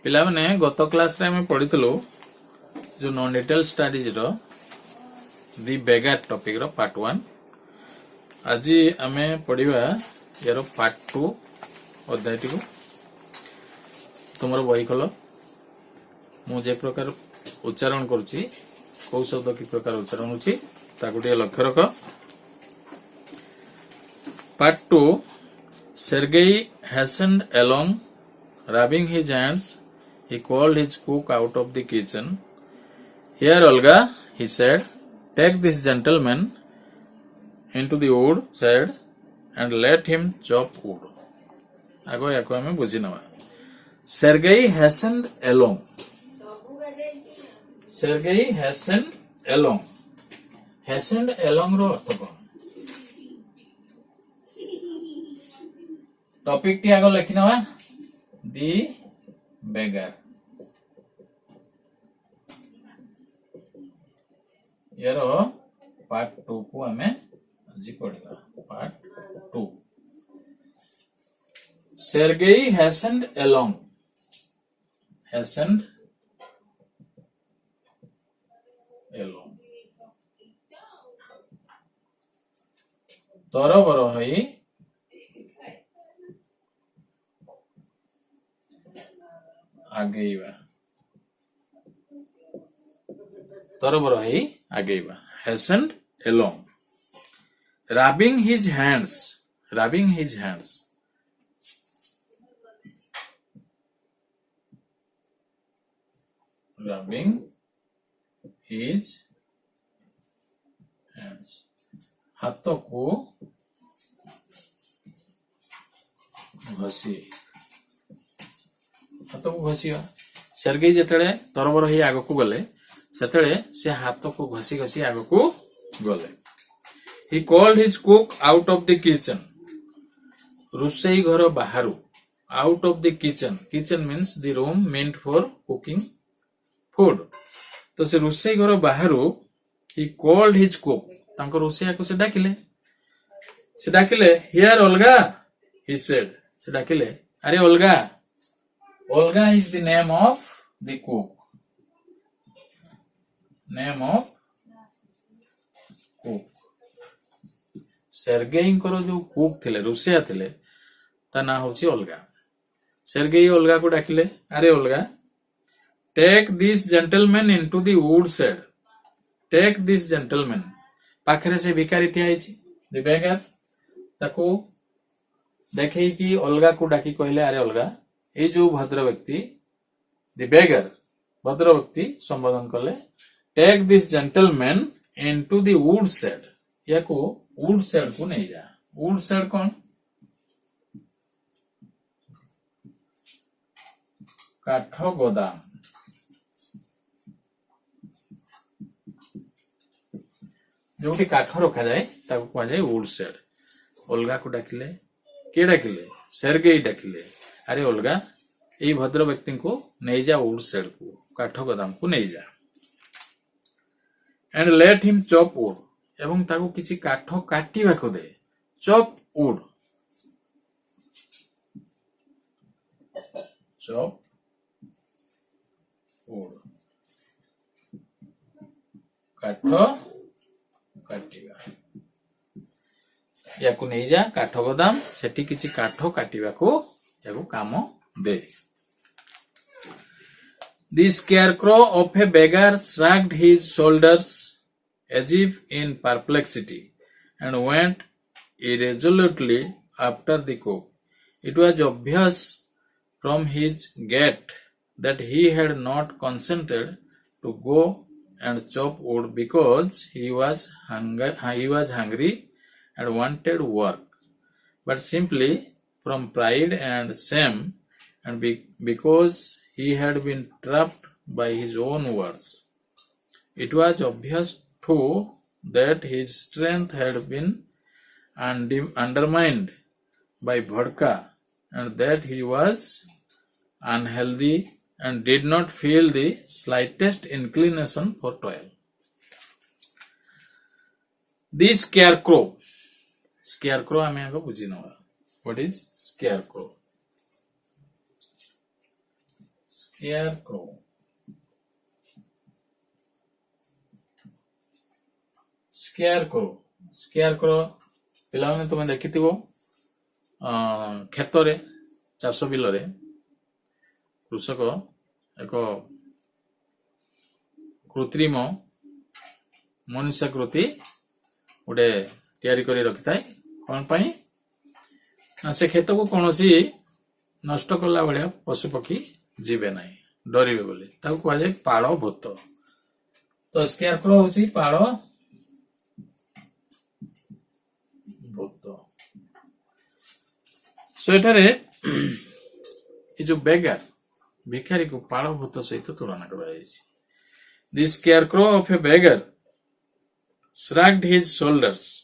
पिला माने गत क्लास रे हमें पढ़ितलो जो नॉन डिटेल स्टडीज रो दि बेगार टॉपिक रो पार्ट 1 आज हमें पढ़िबा यार पार्ट 2 अध्यायटी को तुमर बही खोल मु जे प्रकार उच्चारण करूची कौ शब्द की प्रकार उच्चारण होची ताकू टे लक्ष्य रख। Part 2 Sergei hastened along rubbing his hands. He called his cook out of the kitchen. Here, Olga, he said, take this gentleman into the wood shed and let him chop wood. आगो याको हमें बुझी नवा। Sergei hastened along. Sergei hastened along. Hastened along रो अर्थ कौन? Topic T आगो लिखी नवा दी बेगार यार पार्ट 2 को हमें आज पढ़ेगा। पार्ट 2 सेर्गेई हैसेंड एलोंग तरबर हई आगेइबा तरबर हई आगेइबा hastened along rubbing his hands rubbing his hands हाथ को घसी हाथ को घसीवा सेर्गेई जेतेले तरबर ही आग को गले सेतेले से हाथ को घसी घसी आग को गले। He called his cook out of the kitchen रुसेई घर बाहरु out of the kitchen kitchen means the room meant for cooking food तो से रुसेई घर बाहरु ही कॉल्ड हिज कुक तांको रुसेया को से डाकिले हियर ओल्गा ही सेड से डाकिले अरे Olga Olga is the name of the cook. Name of cook. Sergei को जो कुक थिले रुसिया थिले ता ना होची ओल्गा। सेर्गेई ओल्गा को डाकिले अरे Olga take this gentleman into the woodshed take this gentleman पाखरे से भिखारी ठिया आइछि द बेगर ताको देखै कि ओल्गा को डाकी कहले अरे ओल्गा ये जो भद्र व्यक्ति द बेगर भद्र व्यक्ति संबोधन कले take this gentleman into the woodshed या को वुड शेड को नहीं जा वुड शेड कौन काठ गोदाम जो काठ रखा जाए ताको कहा जाए वुड शेड। ओल्गा को डाकिले के डाकिले सेर्गेई डाकिले अरे ओल्गा ये भद्र व्यक्ति को नहीं जा वुड शेड को काठ गोदाम को नहीं जा and let him chop wood एवं ताको किछि काठ काटिबा को दे चॉप वुड काठ काटिबा या को नहीं जा काठ गोदाम सेठी किछि काठ काटिबा को याको काम दे। The scarecrow of a beggar shrugged his shoulders as if in perplexity and went irresolutely after the cook. It was obvious from his gait that he had not consented to go and chop wood because he was hungry and wanted work, but simply from pride and shame and because he had been trapped by his own words. It was obvious too that his strength had been undermined by vodka and that he was unhealthy and did not feel the slightest inclination for toil. The scarecrow scarecrow आमे आगो बुझी नवा what is scarecrow scarecrow scarecrow ପିଲାମାନେ ତୁମେ ଦେଖିଥିବ କ୍ଷେତରେ ଚାଷ ବିଲରେ କୃଷକ ଏକ କୃତ୍ରିମ ମନୁଷ୍ୟାକୃତି ଗୋଟେ ତିଆରି କରି ରଖିଥାଏ କଣ ପାଇଁ ନା ସେ କ୍ଷେତକୁ କୌଣସି ନଷ୍ଟ କଲା ଭଳିଆ ପଶୁପକ୍ଷୀ ଯିବେ ନାହିଁ ଡରିବେ ବୋଲି ତାକୁ କୁହାଯାଏ ପାଳ ଭୂତ ତ ସ୍କେୟାରକ୍ରୋ ହଉଛି ପାଳ ଭୂତ ସେଠାରେ ଏ ଯୋଉ ବେଗାର ଭିକାରୀକୁ ପାଳ ଭୂତ ସହିତ ତୁଳନା କରାଯାଇଛି The scarecrow of a beggar shrugged his shoulders.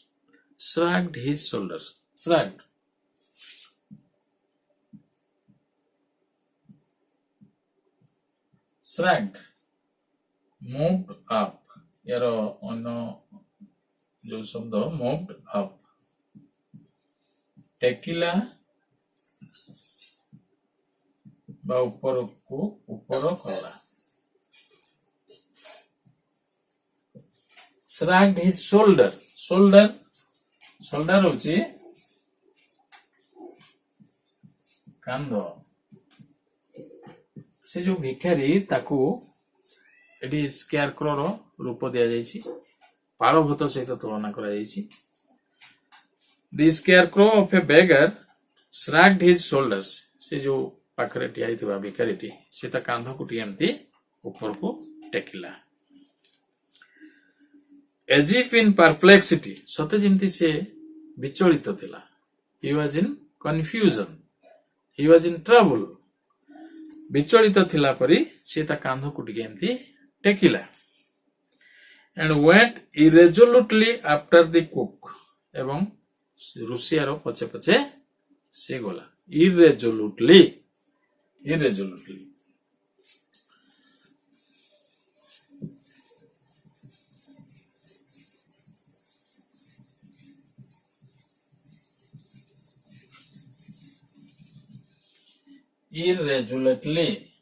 Shrugged. Moved up. यार अन्य जो शब्द moved up. टेकिला बा ऊपर कला. Shrugged his shoulder होची कांध से जो भिखारी ताकू एटी स्केयारक्रो रो रूप दिया जायछि पाळभूत सहित तुलना करा जायछि The scarecrow of a beggar shrugged his shoulders से जो पाखरे ठिया हितबा भिखारीटी से ता कांध को टिएमती ऊपर को tequila As if in perplexity, सते जिमती से विचलित थिला. He was in confusion. He was in trouble. विचलित थिला परी से ता कांध को टिके एमती tequila. And went irresolutely after the cook. एवं रुसियारो पछे पछे से गला. Irresolutely. Irresolutely irresolutely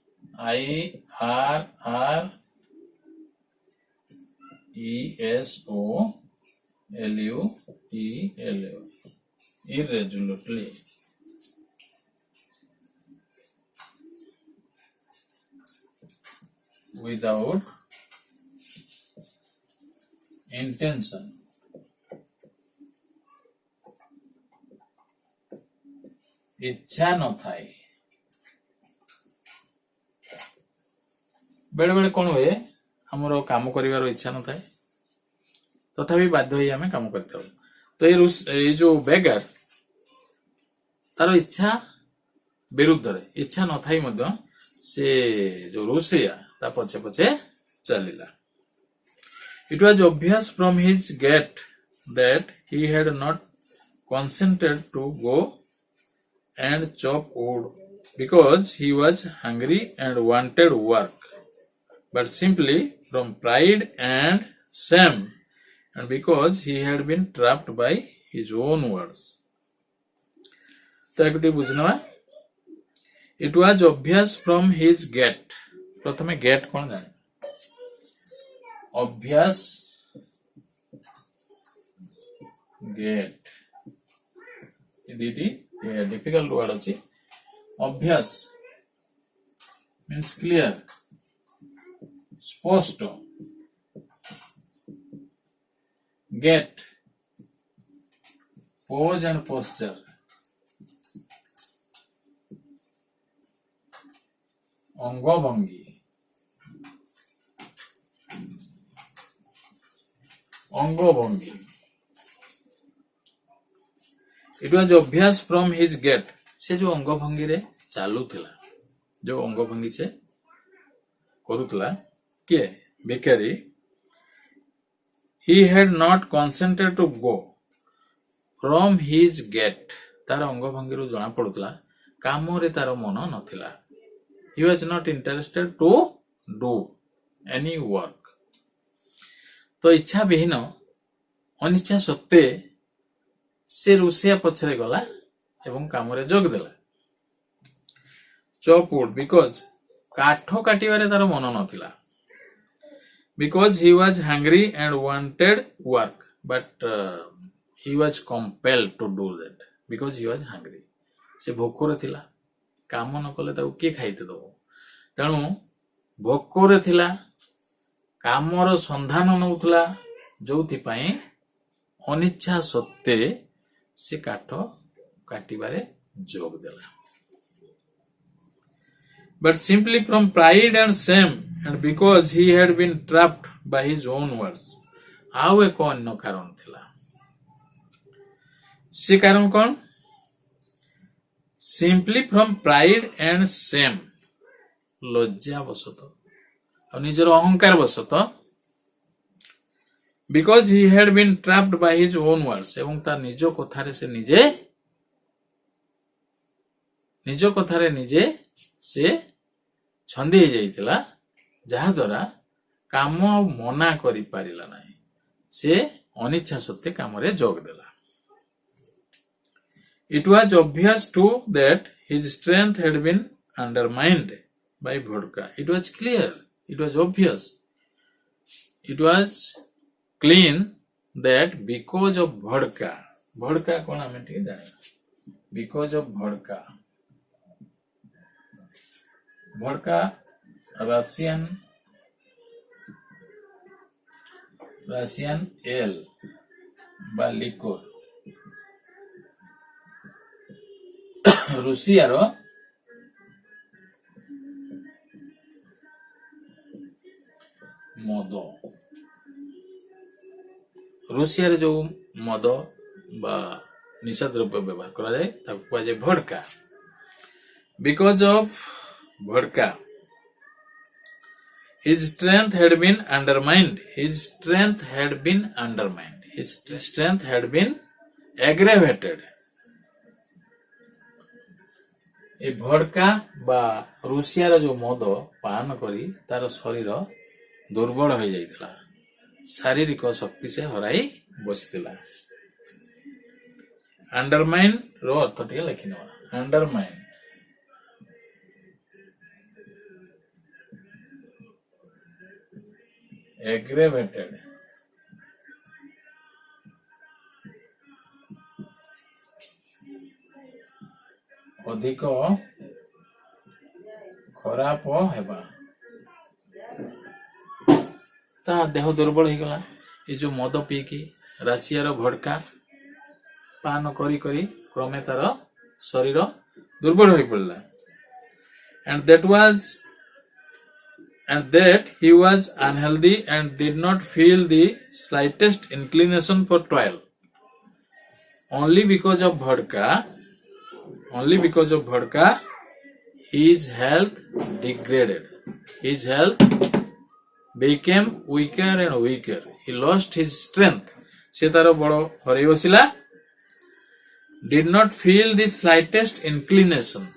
without intention इच्छा न थाए बेले बेले कौन हुए आमर काम कर इच्छा न थाए तथापि बाध्य होई आमे काम करता तो ये जो बेगार तार इच्छा विरुद्ध रे इच्छा न थाई मध्य से जो रोसिया ता पछे पछे चलिला It was obvious from his gait that he had not consented to go and chop wood because he was hungry and wanted work, but simply from pride and shame and because he had been trapped by his own words. तो एक बुझना It was obvious from his gait. प्रथमे gait कौन जाने obvious gait ये difficult word अछि obvious means clear स्पष्ट get pose and posture अंगभंगी It was obvious from his gait से जो अंगभंगी रे चालुथिला जो अंगभंगी से करूथला के भिखारी he had not consented to go from his gait तार अंगभंगी रो जणा पडुतला काम रे तार मन नथिला he was not interested to do any work तो इच्छा विहीन अनिच्छा सत्वे से रुसिया पछरे गला एवं काम रे जोग देला chop wood because काठ काटिबारे तार मन नथिला because he was hungry and wanted work but he was compelled to do that because he was hungry से भोकरे थिला काम न कले ताको के खाइते दबो तेणु भोकरे थिला कामर संधान नउथला जोथि पई अनिच्छा सत्ते से काठ काटिबारे जोग देला but simply from pride and shame and because he had been trapped by his own words आउ एक अन्य कारण थिला से कारण कौन simply from pride and shame लज्जा बसत और निजर अहंकार बसत because he had been trapped by his own words एवं तार निजो कथारे से निजे से छंदी हो जाइतिला जहा द्वारा काम मना करि पारिला नाही से अनिच्छा सत्ते काम रे जोग देला It was obvious too that his strength had been undermined by vodka. It was clear, it was obvious, it was clean that because of vodka कौन हमें ठीक जाने because of vodka Russian ale বা liquor ରୁଷିଆର ମଦ ରୁଷିଆରେ ଯୋଉ ମଦ ବା ନିଶା ଦ୍ରବ୍ୟ ବ୍ୟବହାର କରାଯାଏ ତାକୁ କୁହାଯାଏ ଭଡକା because of vodka his strength had been undermined his strength had been aggravated ए भड़का बा रुषियार जो मद पान करी तार शरीर दुर्बल हो जाइतिला शारीरिक शक्ति से हराई बसतिला अंडरमाइन रो अर्थ टिके लिखिनो अंडरमाइन aggravated अधिक खराब हेबा ता देह दुर्बल हो गला ये जो मद पीकी राशियार भड़का पान करी करी क्रमे तार शरीर दुर्बल हो पड़ला and that he was unhealthy and did not feel the slightest inclination for toil only because of vodka his health degraded his health became weaker and weaker he lost his strength से तार बड़ो हरई बसिला did not feel the slightest inclination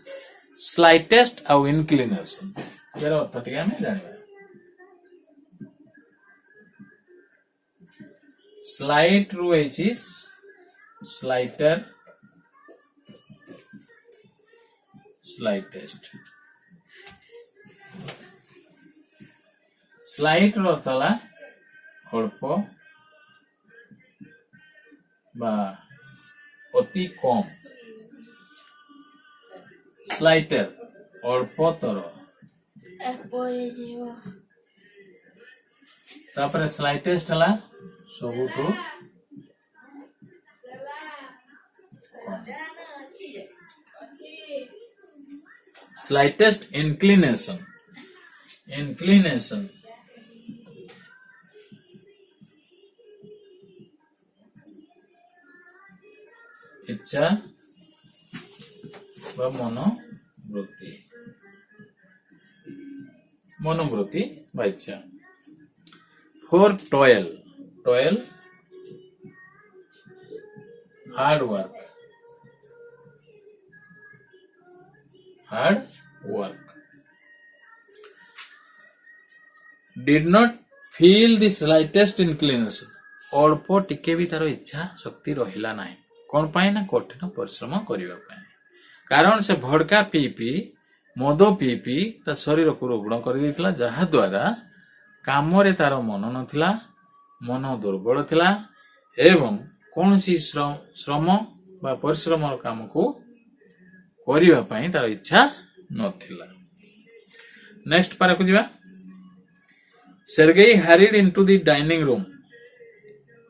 यार अर्थ टिके हमें जानिबा slight रू Aichi स्लाइटर slightest slight रो तला अल्प बा अति कम स्लाइटर अल्पतर तापर स्लाइटेस्ट हला सबुठु slightest inclination इच्छा व मनोवृत्ति व इच्छा for toil hard work did not feel the slightest inclination अल्प टिके भी तार इच्छा शक्ति रहिला नाही कोन पाई ना कठिन परिश्रम करिवा पाई कारण से भड़का पी ମଦ ପିଇ ପିଇ ତା ଶରୀରକୁ ରୁଗ୍ଣ କରିଦେଇଥିଲା, ଯାହା ଦ୍ୱାରା କାମରେ ତାର ମନ ନଥିଲା, ମନ ଦୁର୍ବଳ ଥିଲା ଏବଂ କୌଣସି ଶ୍ରମ ବା ପରିଶ୍ରମର କାମକୁ କରିବା ପାଇଁ ତାର ଇଚ୍ଛା ନଥିଲା। ନେକ୍ସଟ ପାରାକୁ ଯିବା। Sergei hurried into the dining room.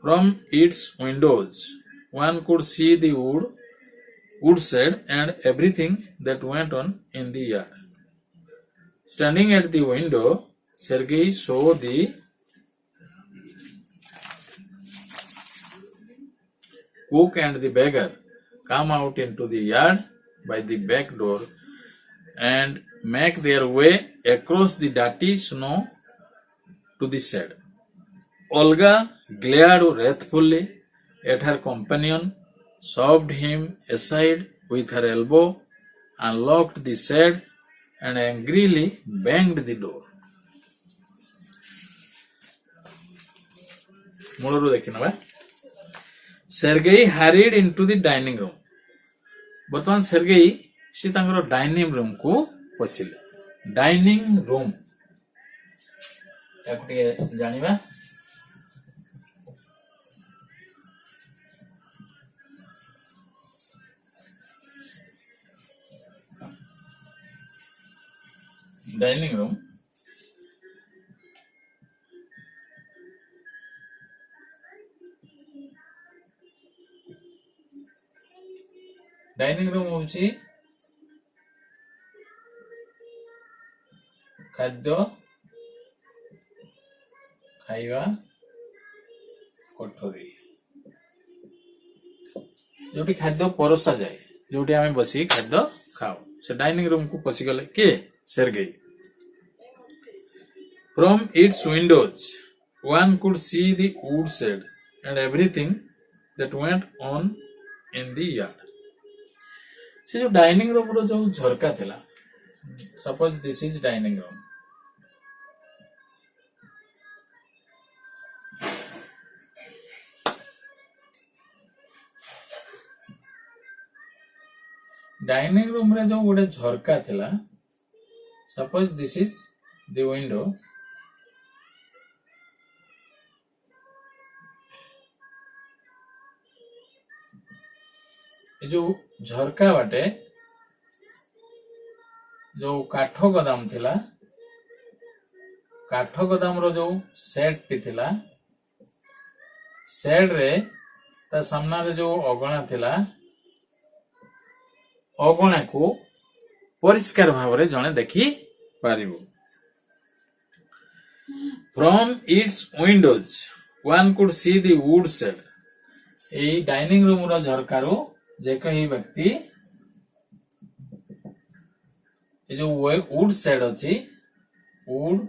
From its windows, one could see the woodshed and everything that went on in the yard. Standing at the window, Sergei saw the cook and the beggar come out into the yard by the back door and make their way across the dirty snow to the shed. Olga glared wrathfully at her companion, shoved him aside with her elbow, unlocked the shed, and angrily banged the door. मूलरू देखिनबा। Sergei hurried into the dining room. बर्तमान Sergei से तांकर dining room को पसिले। Dining room याकटे जानिबा। Dining room होची खाद्य खाइबा कोठरी जोटी खाद्य परोसा जाए, जोटी आमे बसी खाद्य खाओ, से डाइनिंग रूम को पसी गले के Sergei. From its windows, one could see the woodshed and everything that went on in the yard. से जो डाइनिंग रूम रो जो झरका थिला, suppose this is dining room, dining room रे जो गोटे झरका थिला, suppose this is the window, ये जो झरका बाटे जो काठ गोदाम थिला, काठ गोदाम रो जो सेट टी थिला, सेट रे ता सामना रे जो अगणा थिला, अगणा को परिष्कार भाव रे जणे देखि पारिबो। From its windows, one could see the woodshed. ए डाइनिंग रूम रो झरकारो जे कही व्यक्ति ये जो वुड शेड अच्छी, वुड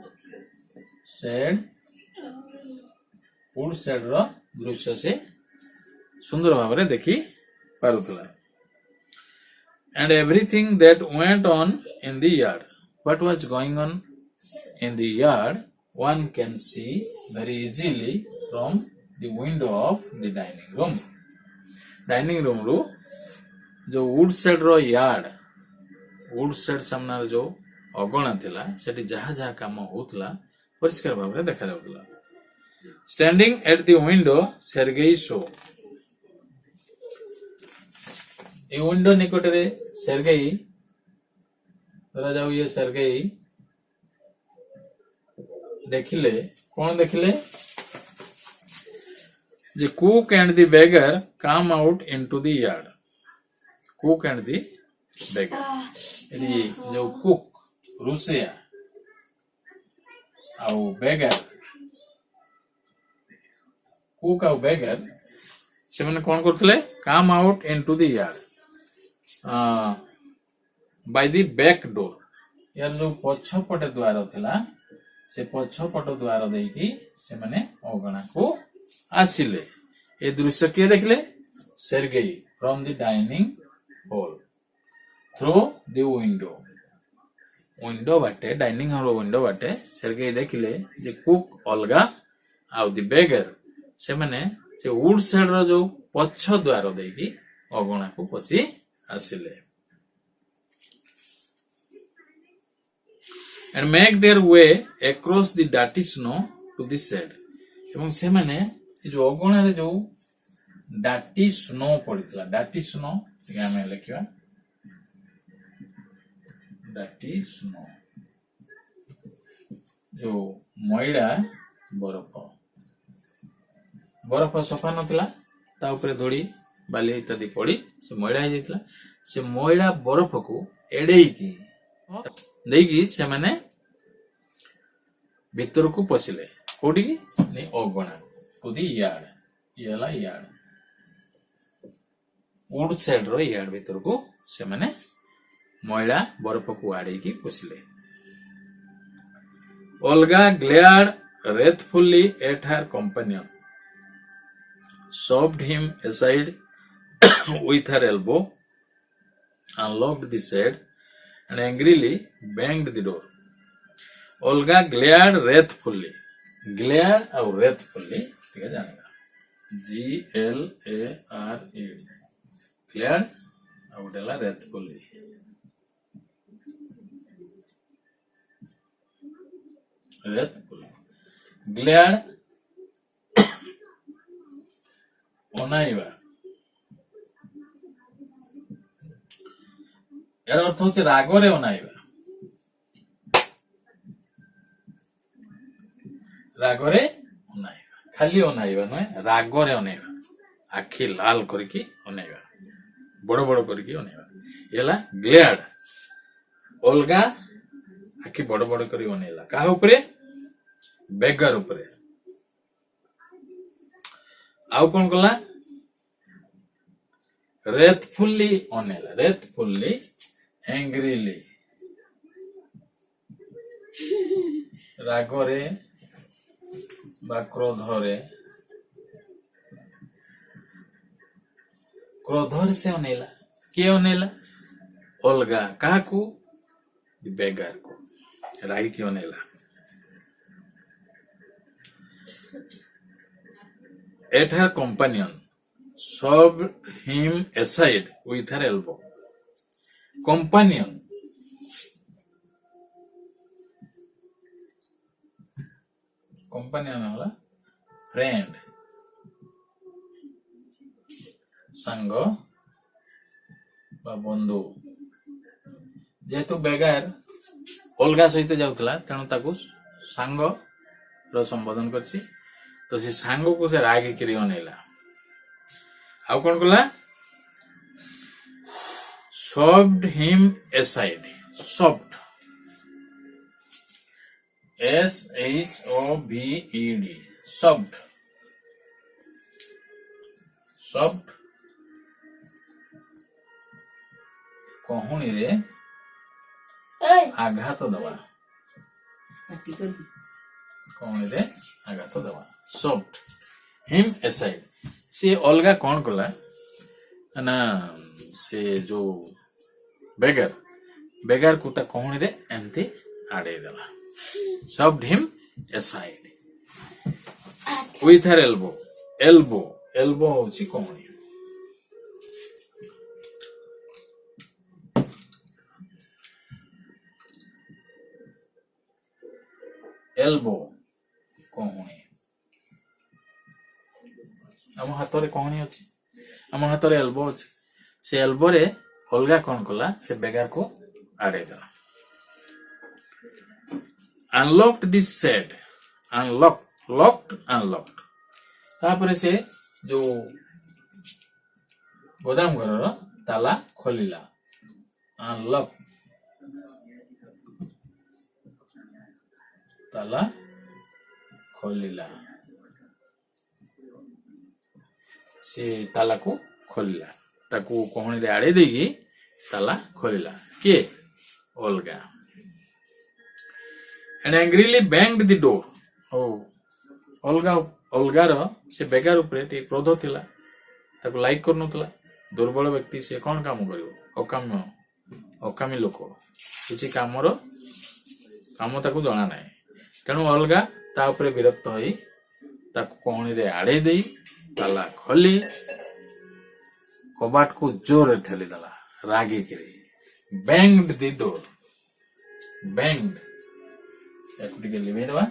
शेड रो दृश्य से सुंदर भाव रे देखि पारुथला। And everything that went on in the yard. What was going on in the yard, one can see very easily from the window of the dining room. Dining room रो जो woodshed रो yard, woodshed सामना जो अगणा थिला, सेठी जहा जहा काम होतला परिष्कार भाव रे देखा जाउतला। Standing at the window, Sergei saw. ये विंडो निकट रे Sergei धरा जाऊ, ये Sergei देखिले, कौन देखिले? The cook and the beggar come out into the yard. Cook and the beggar. ये जो cook रुसिया आउ beggar, cook आउ beggar से मैंने कौन करते? Come out into the yard by the back door. यार जो पछपटे द्वार थिला, से पछपट द्वार देकी से माने अगणा को आसिले। ए दृश्य किए देखले? Sergei from the dining hall through the window. Window बाटे, डाइनिंग हॉल विंडो बाटे Sergei देखले जे कुक अलगा आउ द बेगर से माने से वुड शेड रो जो पछ द्वार देकी अगणा को पसी आसिले। and make their way across the dirty snow to the shed. ଏବଂ ସେମାନେ ଏ ଯୋଉ ଅଗଣାରେ ଯୋଉ ଡାଟି ସ୍ନୋ ପଡିଥିଲା, ଡାଟି ସ୍ନୋ ଆମେ ଲେଖିବା ଡାଟି ସ୍ନୋ, ଯୋଉ ମଇଳା ବରଫ, ବରଫ ସଫା ନଥିଲା, ତା ଉପରେ ଧୂଳି ବାଲି ଇତ୍ୟାଦି ପଡି ସେ ମଇଳା ହେଇଯାଇଥିଲା। ସେ ମଇଳା ବରଫକୁ ଏଡେଇକି ଦେଇକି ସେମାନେ ଭିତରକୁ ପଶିଲେ। କୋଉଠିକି? ଅଗଣା, ଟୁ ଦି ୟାର୍ଡ, ଇଏ ହେଲା ୟାର୍ଡ, ଉଡ୍ ସେଡ୍ ର ୟାର୍ଡ ଭିତରକୁ ସେମାନେ ମଇଳା ବରଫକୁ ଆଡେଇକି ପଶିଲେ। Olga glared wrathfully at her companion, shoved him aside with her elbow, unlocked the shed, and angrily banged the door. Olga glared wrathfully. Glared और wrathfully ठीक है जानेगा, GLARED, glared और डेला wrathfully। Glared ଅନାଇବା, यार अर्थ होचे रागरे अनाइबा, रागरे अनाइबा, खाली अनाइबा नय, रागरे अनाइबा, आखि लाल करके अनाइबा, बड़ बड़ करके अनाइबा, येला ग्लेयर्ड। ओल्गा आखि बड़ बड़ करी अनाइला काहा उपरे? बेगर उपरे। आउ कोन कला? wrathfully अनेला, wrathfully, angrily, रागरे बा क्रोधरे, क्रोधर से अनेला, के अनेला? ओल्गा काहाकू? बेगर को, राई की अनेला। At her companion, shoved him aside with her elbow. Companion, companion होला friend, संग बा बंधु। जेहेतु बेगार ओल्गा सहित जाउतला तेणु ताकू सांग रो संबोधन करछि, तो से सांग को से रागी करी अनेला। आउ कौन कला? shoved him aside, shoved, SHOVED, shoved, shoved कहुनी रे आघात दवा, कहुनी रे आघात दवा, shoved him aside। से अलगा कौन कला ना, से जो बेगर, बेगर को ता कहुनी रे एमती आड़े देला, shoved him aside with her elbow, elbow, elbow होची कहुनी, elbow कहुनी। आम हाथ रे कहुनी अछि, आम हाथ रे एल्बो अछि, से एल्बो रे अलगा कौन कला? से बेगार को आड़े देला। Unlocked this shed, unlocked, locked, unlocked, तापरे से जो गोदाम घर रो ताला खोलिला, unlock, ताला खोलिला, से ताला को खोलिला, ताकू कहुनी रे आड़े देगी ताला खोलिला, के? Olga. And angrily banged the door. Olga रो से बेगार उपरे टे क्रोध थिला, ताकू लाइक करनुतला। दुर्बल व्यक्ति से कौन काम करिवो? अकामी लोक किसी कामर काम ताकू जणा नाही, तेणु ओल्गा ता उपरे विरक्त होई ताकू कहुनी रे आड़े देई ताला खोली कबाट को जोर ठेली दला रागी करी। बैंग्ड द डोर, बैंग्ड याकू टिके लिभेई दवा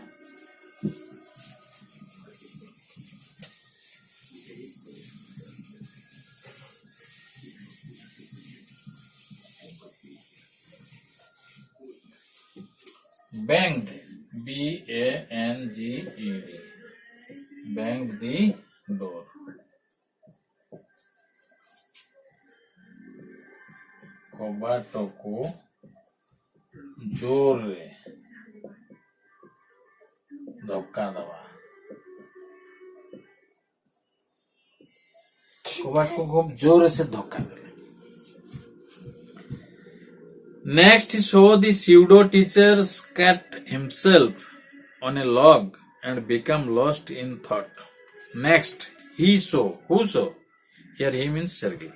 banged banged banged the door कबाटको जोर रे धक्का दवा कबाट को खूब जोर से धक्का दे Next, he saw the pseudo teacher scat himself on a log and become lost in thought. Next, he saw. Who saw? Here he means Sergei.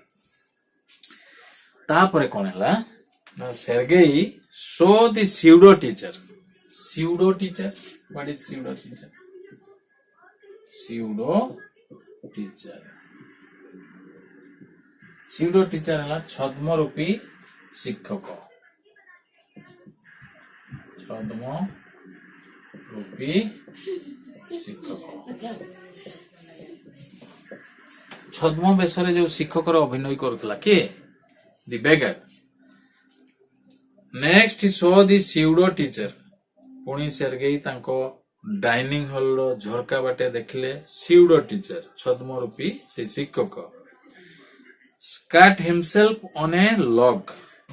तापरे कौन है ना Sergei saw the pseudo teacher. Pseudo teacher. What is pseudo teacher? Pseudo teacher. Pseudo teacher है छद्म रूपी शिक्षक छद्म रूपी शिक्षक छद्म बेशरे जो शिक्षक अभिनय करुला किए दि बेगर नेक्स्ट ही सो दि स्यूडो टीचर पुणी सेर्गेई तांको डाइनिंग हॉल रो झरका बाटे देखले स्यूडो टीचर छद्म रूपी से शिक्षक स्काट हिमसेल्फ ऑन ए लॉग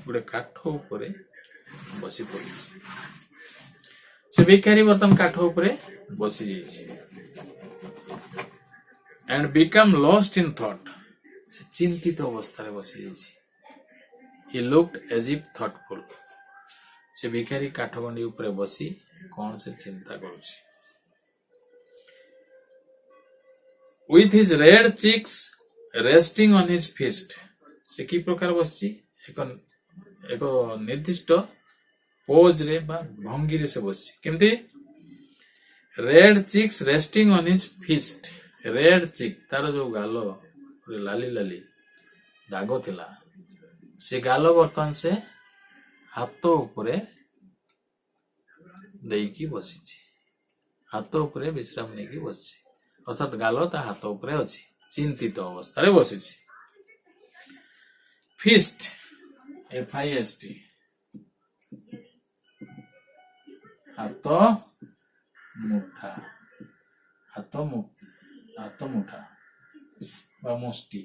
गोटे काठ उपरे बसी पड़ी से भिखारी बर्तन काठ उपरे बसी जाइए and become lost in thought से चिंतित अवस्था रे बसी जाइए he looked as if thoughtful से भिखारी काठ गंडी उपरे बसी कौन से चिंता करुछि with his red cheeks resting on his fist से की प्रकार बसछि एक निर्दिष्ट पोज रे बा भंगी रे से बसछि केमती red chicks resting on his fist red chick तार जो गालो लाली लाली दागो थिला से गालो बर्तन से हाथ उपरे देकी बसिछि हाथ उपरे विश्राम नेकी बसिछि अर्थात गालो ता हाथ उपरे अछि चिंतित अवस्था रे बसिछि फिस्ट FIST हाथ मुठा हाथ मुठा बा मुष्टि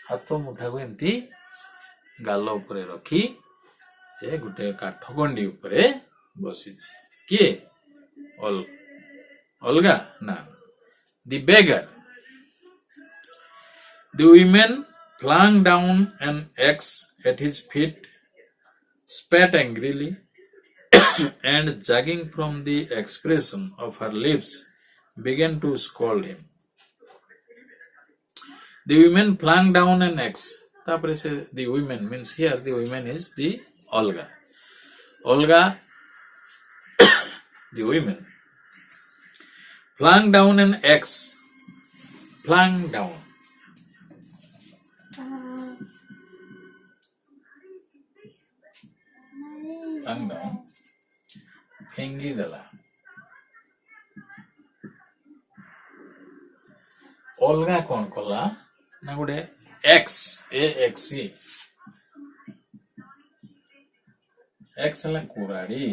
हाथ मुठा को एमती गाल उपरे रखी से गुटे काठ गंडी उपरे बसी किए अलगा ना the beggar the women flung down an axe at his feet, spat angrily, and judging from the expression of her lips, began to scold him. The women flung down an axe. Tapare se the women means here the women is the Olga. Olga, the women, flung down an axe. Flung down. Flung down. फेंगी देला अलगा कौन कला ना गोटे x AXE x है कुराड़ी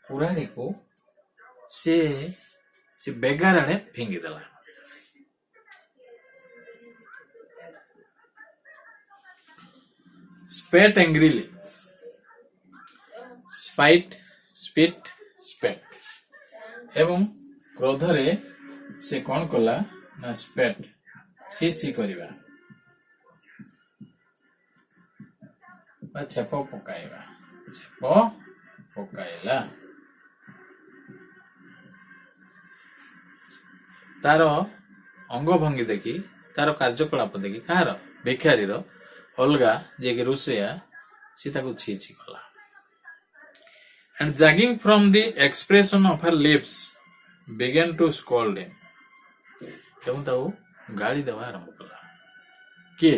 कुराड़ी को से बेगार आड़े फेंगी देला स्पेट एंग्रीली स्पाइट स्पिट स्पेट एवं क्रोध रे से कौन कला ना स्पेट छी करिबा बा छेप पकाइबा छेप पकाइला तार अंग भंगी देखी तार कार्यकलाप देखी कहार भिखारी अलगा जे कि रुषिया सी ताको छी कला and judging from the expression of her lips began to scold him एवं ताऊ गाली देवा आरंभ कला किए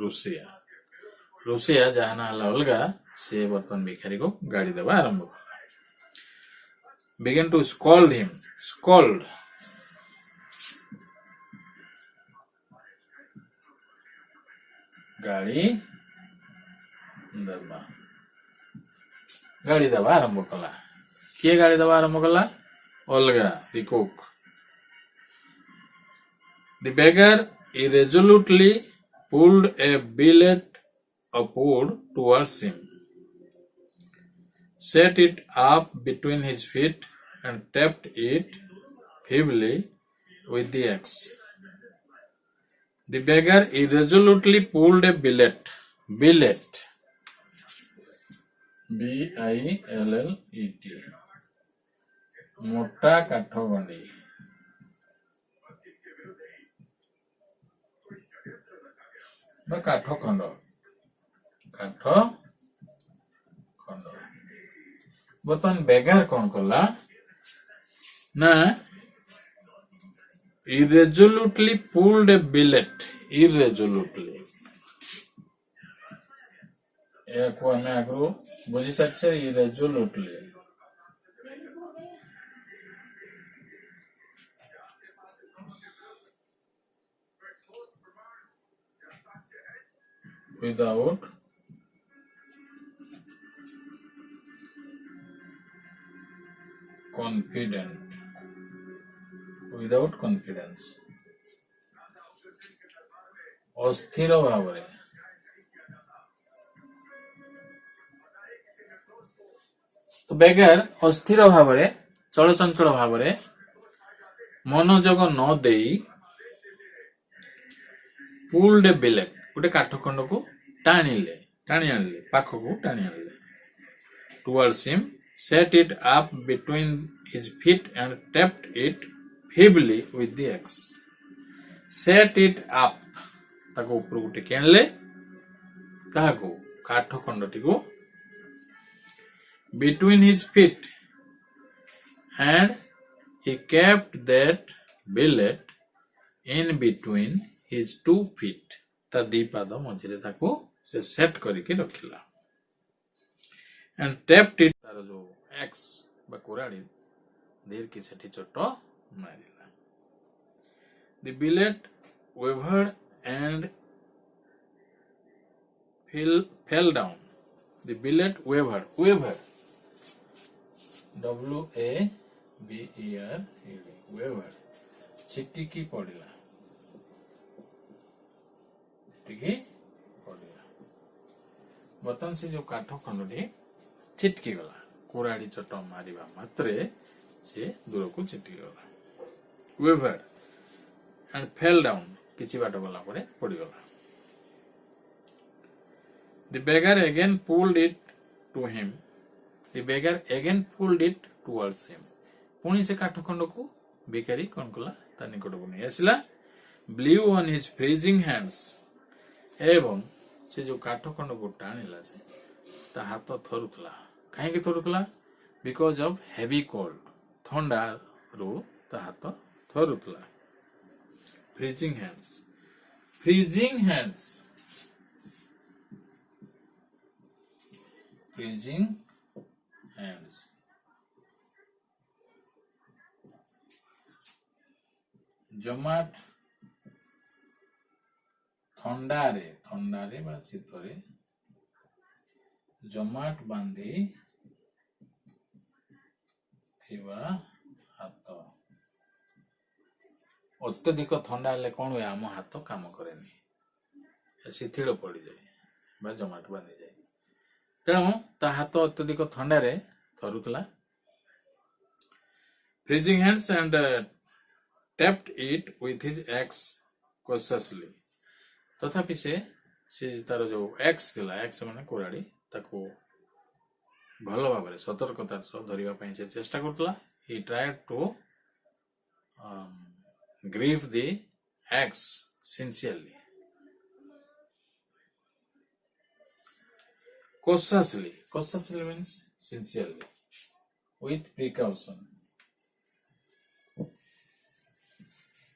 रुषिया रोसिया जहाँ ना अलगा से बर्तन भिखारी को गाड़ी देवा आरंभ began to scold him scold गाड़ी देवा आरंभ कला किए गाड़ी देवा आरंभ कला अलगा the cook the beggar irresolutely pulled a billet of wood towards him, set it up between his feet, and tapped it feebly with the axe. The beggar irresolutely pulled a billet. Billet. B-I-L-L-E-T. मोटा काठ गंडी काठ खंड बर्तमान बेगार कौन कला ना irresolutely pulled a billet irresolutely को आम आगु बुझी सारे irresolutely without confidence अस्थिर भाव तो बेगार अस्थिर भाव चलचंचल भाव मनोजग न दे पुल्ड ए बिलेट गोटे काठखंड को टाणी आनिले पाखक टाणी आनिले towards him set it up between his feet and tapped it feebly with the axe. Set it up ताको ऊपर को टेकी आनले कहा को काठ खंडटी को between his feet and he kept that billet in between his 2 feet ता दी पाद मझिरे ताको से सेट करके रखिला and tapped it तार जो एक्स बा कुराड़ी धीर की सेठी चोट मारिला the billet wavered and fell down the billet wavered W-A-V-E-R wavered छिटिकी पड़िला बर्तमान से जो काठ खंडटी छिटकी गला कुराड़ी चट मारिबा मात्रे से दूर को छिटकी गला wavered and fell down किछि बाट गला परे पड़ी गला the beggar again pulled it towards him पुणी से काठ खंड को बेकारी कोन कला ता निकट को नहीं आसिला blew on his freezing hands एवं से जो काठ खंड को टाणिला से ता हाथ थरुतला कहीं थरुतला बिकॉज ऑफ हेवी कोल्ड थंडा रो ता हाथ थरुतला फ्रीजिंग hands जमाट थंडारे बा शीतरे जमाट बांधी थिबा हाथ अत्यधिक थंडा हेले कौन हुए आम हाथ काम करेनि शिथिल पड़ जाए बा जमाट बांधी जाए तेणु ता हाथ अत्यधिक थंडारे थरुतला freezing hands and tapped it with his axe cautiously तथापि से तार जो एक्स थिला एक्स माने कुराड़ी ताको भल भाव सतर्कतार सह धरिबा पई से चेष्टा Kartala he tried to grip the axe sincerely cautiously means sincerely with precaution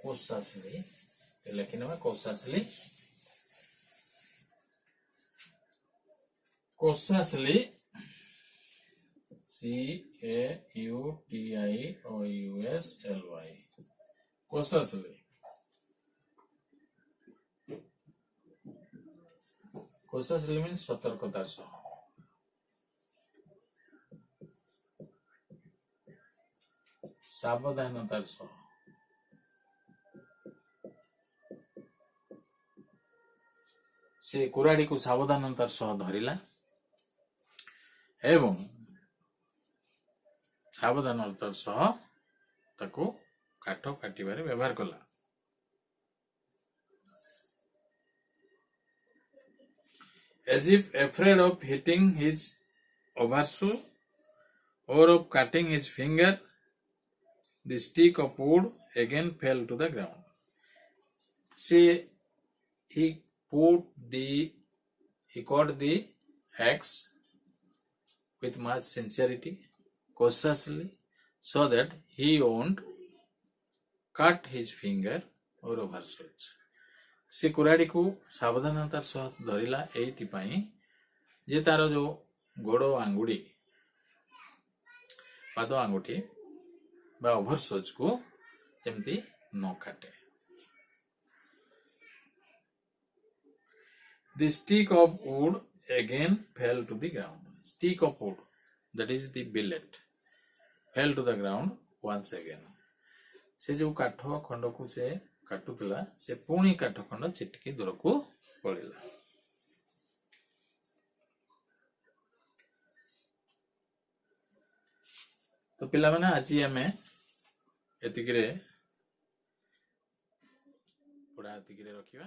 cautiously cautiously, Cautiously, cautiously, cautiously means ସତର୍କତାର ସହ। ସାବଧାନତାର ସହ। ସେ କୁରାଢ଼ୀକୁ ସାବଧାନତାର ସହ ଧରିଲା ଏବଂ ସାବଧାନତାର ସହ ତାକୁ କାଠ କାଟିବାରେ ବ୍ୟବହାର କଲା। As if afraid of hitting his overshoe or of cutting his finger, the stick of wood again fell to the ground. He caught the axe with much sincerity, cautiously, so that he won't cut his finger or overshoe. ସେ କୁରାଢ଼ୀକୁ ସାବଧାନତାର ସହ ଧରିଲା ଏଇଥିପାଇଁ ଯେ ତାର ଯୋଉ ଗୋଡ଼ ଆଙ୍ଗୁଠି ପାଦ ଆଙ୍ଗୁଠି ବା ଓଭରସୋଜକୁ ଯେମିତି ନ କାଟେ। The stick of wood again fell to the ground. Stick of wood, that is the billet, fell to the ground once again. ସେ ଯୋଉ କାଠ ଖଣ୍ଡକୁ ସେ କାଟୁଥିଲା ସେ ପୁଣି କାଠ ଖଣ୍ଡ ଛିଟିକି ଦୂରକୁ ପଳେଇଲା। ତ ପିଲାମାନେ ଆଜି ଆମେ ଏତିକିରେ ପଢା ଏତିକିରେ ରଖିବା।